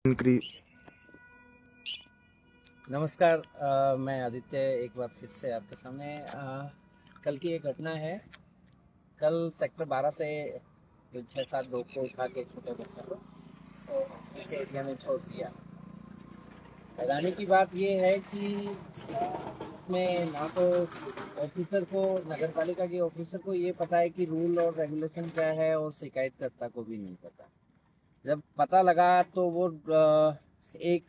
Increase. नमस्कार। मैं आदित्य एक बार फिर से आपके सामने। कल की एक घटना है। कल सेक्टर 12 से 6-7 लोग को उठा के छोटे बच्चों को तो इस एरिया में छोड़ दिया। हैरानी की बात यह है कि इसमें ना तो ऑफिसर को, नगर पालिका के ऑफिसर को ये पता है कि रूल और रेगुलेशन क्या है, और शिकायतकर्ता को भी नहीं पता। जब पता लगा तो वो एक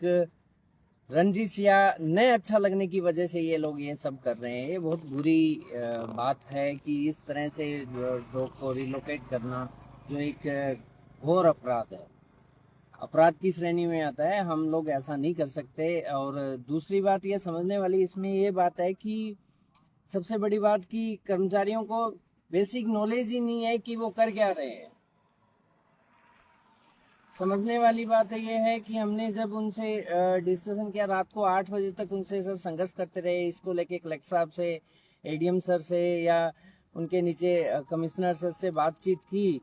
रंजिश या न अच्छा लगने की वजह से ये लोग ये सब कर रहे हैं। ये बहुत बुरी बात है कि इस तरह से लोग को रिलोकेट करना, जो एक घोर अपराध है, अपराध की श्रेणी में आता है। हम लोग ऐसा नहीं कर सकते। और दूसरी बात ये समझने वाली इसमें ये बात है कि सबसे बड़ी बात कि कर्मचारियों को बेसिक नॉलेज ही नहीं है कि वो कर क्या रहे हैं। समझने वाली बात है ये है कि हमने जब उनसे डिस्कशन किया, रात को 8 बजे तक उनसे सर संघर्ष करते रहे इसको लेके, कलेक्टर साहब से, एडीएम सर से या उनके नीचे कमिश्नर सर से बातचीत की,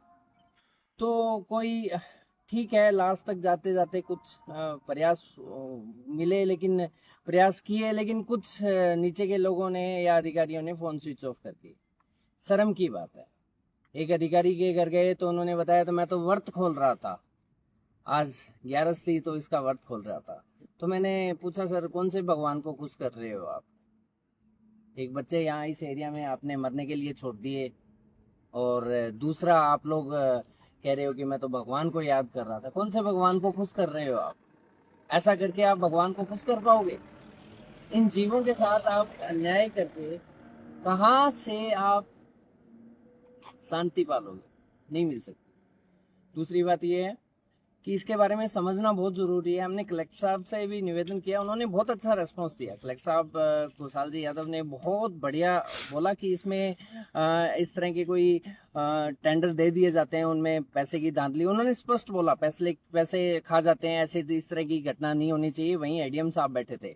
तो कोई ठीक है, लास्ट तक जाते जाते कुछ प्रयास मिले, लेकिन प्रयास किए, लेकिन कुछ नीचे के लोगों ने या अधिकारियों ने फोन स्विच ऑफ कर दिए। शर्म की बात है। एक अधिकारी के घर गए तो उन्होंने बताया तो मैं तो व्रत खोल रहा था, आज 11 थी तो इसका व्रत खोल रहा था। तो मैंने पूछा सर कौन से भगवान को खुश कर रहे हो आप? एक बच्चे यहाँ इस एरिया में आपने मरने के लिए छोड़ दिए, और दूसरा आप लोग कह रहे हो कि मैं तो भगवान को याद कर रहा था। कौन से भगवान को खुश कर रहे हो आप? ऐसा करके आप भगवान को खुश कर पाओगे? इन जीवों के साथ आप अन्याय करके कहाँ से आप शांति पालोगे? नहीं मिल सकती। दूसरी बात यह है कि इसके बारे में समझना बहुत जरूरी है। हमने कलेक्टर साहब से भी निवेदन किया, उन्होंने बहुत अच्छा रेस्पॉन्स दिया। कलेक्टर साहब कुशाल जी यादव ने बहुत बढ़िया बोला कि इसमें इस तरह के कोई टेंडर दे दिए जाते हैं, उनमें पैसे की धांधली, उन्होंने स्पष्ट बोला, पैसे खा जाते हैं, ऐसे इस तरह की घटना नहीं होनी चाहिए। वहीं एडीएम साहब बैठे थे,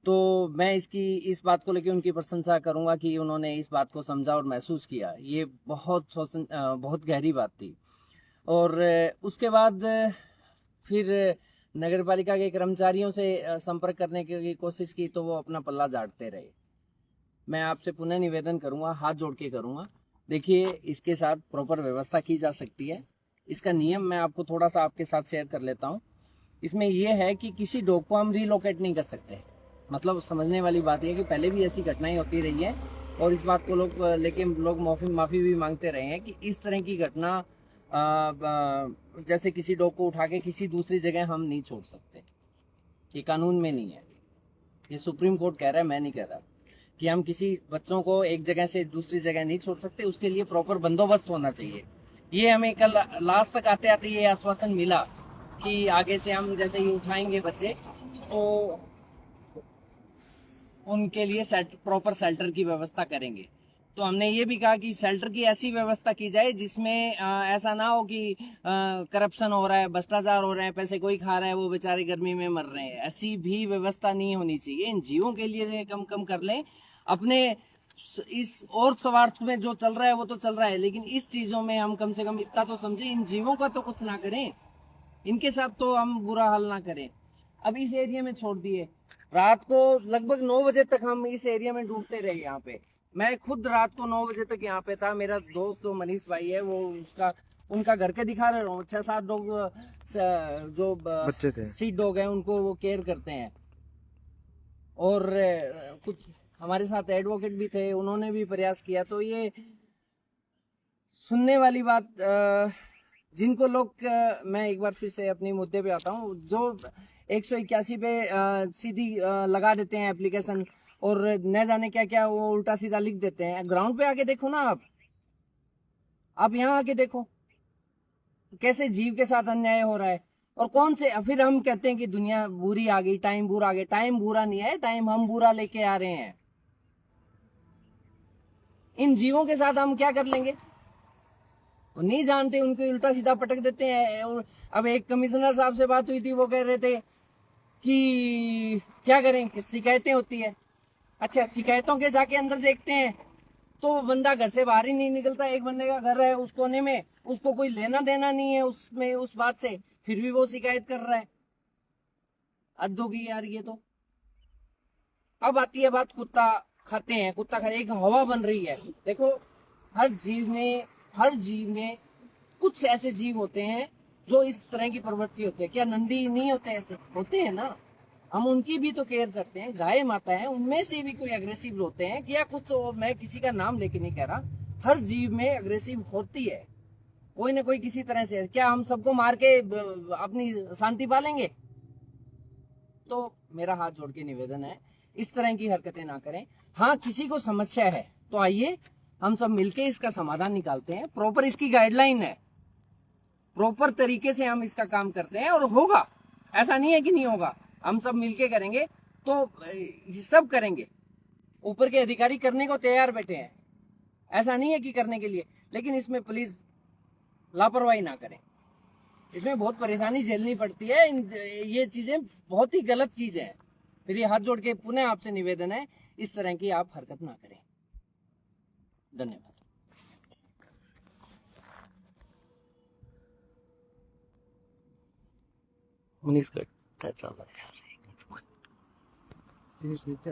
तो मैं इस बात को लेकर उनकी प्रशंसा करूंगा कि उन्होंने इस बात को समझा और महसूस किया। ये बहुत गहरी बात थी। और उसके बाद फिर नगर पालिका के कर्मचारियों से संपर्क करने की कोशिश की तो वो अपना पल्ला झाड़ते रहे। मैं आपसे पुनः निवेदन करूंगा, हाथ जोड़ के करूंगा, देखिए इसके साथ प्रॉपर व्यवस्था की जा सकती है। इसका नियम मैं आपको थोड़ा सा आपके साथ शेयर कर लेता हूँ। इसमें यह है कि किसी डॉग को हम रिलोकेट नहीं कर सकते। मतलब समझने वाली बात यह है कि पहले भी ऐसी घटनाएं होती रही है, और इस बात को लोग लेके लोग माफी भी मांगते रहे हैं कि इस तरह की घटना जैसे किसी डॉग को उठा के किसी दूसरी जगह हम नहीं छोड़ सकते। ये कानून में नहीं है। ये सुप्रीम कोर्ट कह रहा है, मैं नहीं कह रहा, कि हम किसी बच्चों को एक जगह से दूसरी जगह नहीं छोड़ सकते। उसके लिए प्रॉपर बंदोबस्त होना चाहिए। ये हमें कल लास्ट तक आते आते ये आश्वासन मिला कि आगे से हम जैसे ही उठाएंगे बच्चे तो उनके लिए प्रॉपर शेल्टर की व्यवस्था करेंगे। तो हमने ये भी कहा कि शेल्टर की ऐसी व्यवस्था की जाए जिसमें ऐसा ना हो कि करप्शन हो रहा है, भ्रष्टाचार हो रहा है, पैसे कोई खा रहा है, वो बेचारे गर्मी में मर रहे हैं। ऐसी भी व्यवस्था नहीं होनी चाहिए। इन जीवों के लिए कम कम कर लें। अपने इस और स्वार्थ में जो चल रहा है वो तो चल रहा है, लेकिन इस चीजों में हम कम से कम इतना तो समझे, इन जीवों का तो कुछ ना करें, इनके साथ तो हम बुरा हाल ना करें। अब इस एरिया में छोड़ दिए, रात को लगभग 9 बजे तक हम इस एरिया में ढूंढते रहे। यहाँ पे मैं खुद रात को 9 बजे तक यहाँ पे था। मेरा दोस्त जो मनीष भाई है, वो उनका घर के दिखा रहा हूँ। 6-7 लोग जो बच्चे थे। स्ट्रीट डॉग है, उनको वो केयर करते हैं। और कुछ हमारे साथ एडवोकेट भी थे, उन्होंने भी प्रयास किया। तो ये सुनने वाली बात, जिनको लोग मैं एक बार फिर से अपनी मुद्दे पे आता हूँ, जो 181 पे सीधी लगा देते हैं एप्लीकेशन, और न जाने क्या क्या वो उल्टा सीधा लिख देते हैं। ग्राउंड पे आके देखो ना, आप यहाँ आके देखो कैसे जीव के साथ अन्याय हो रहा है। और कौन से, फिर हम कहते हैं कि दुनिया बुरी आ गई, टाइम बुरा आ गया। टाइम बुरा नहीं है, टाइम हम बुरा लेके आ रहे हैं। इन जीवों के साथ हम क्या कर लेंगे? वो नहीं जानते, उनको उल्टा सीधा पटक देते हैं। अब एक कमिश्नर साहब से बात हुई थी, वो कह रहे थे कि क्या करें कि शिकायतें होती है। अच्छा, शिकायतों के जाके अंदर देखते हैं तो बंदा घर से बाहर ही नहीं निकलता। एक बंदे का घर है उस कोने में, उसको कोई लेना देना नहीं है उसमें, उस बात से, फिर भी वो शिकायत कर रहा है। हद होगी यार ये तो। अब आती है बात कुत्ता खाते हैं, कुत्ता खा एक हवा बन रही है। देखो हर जीव में कुछ ऐसे जीव होते हैं जो इस तरह की प्रवृत्ति होती है। क्या नंदी नहीं होते? ऐसे होते हैं ना। हम उनकी भी तो केयर करते हैं। गाय माता है, उनमें से भी कोई अग्रेसिव होते हैं क्या कुछ? मैं किसी का नाम लेके नहीं कह रहा, हर जीव में अग्रेसिव होती है कोई ना कोई किसी तरह से। क्या हम सबको मार के अपनी शांति पालेंगे? तो मेरा हाथ जोड़ के निवेदन है, इस तरह की हरकतें ना करें। हाँ, किसी को समस्या है तो आइए हम सब मिलके इसका समाधान निकालते हैं। प्रॉपर इसकी गाइडलाइन है, प्रॉपर तरीके से हम इसका काम करते हैं और होगा। ऐसा नहीं है कि नहीं होगा, हम सब मिलके करेंगे तो सब करेंगे। ऊपर के अधिकारी करने को तैयार बैठे हैं, ऐसा नहीं है कि करने के लिए। लेकिन इसमें प्लीज लापरवाही ना करें, इसमें बहुत परेशानी झेलनी पड़ती है। ये चीजें बहुत ही गलत चीज है। फिर ये हाथ जोड़ के पुनः आपसे निवेदन है, इस तरह की आप हरकत ना करें। धन्यवाद। Moni's good. That's all I have. Finish with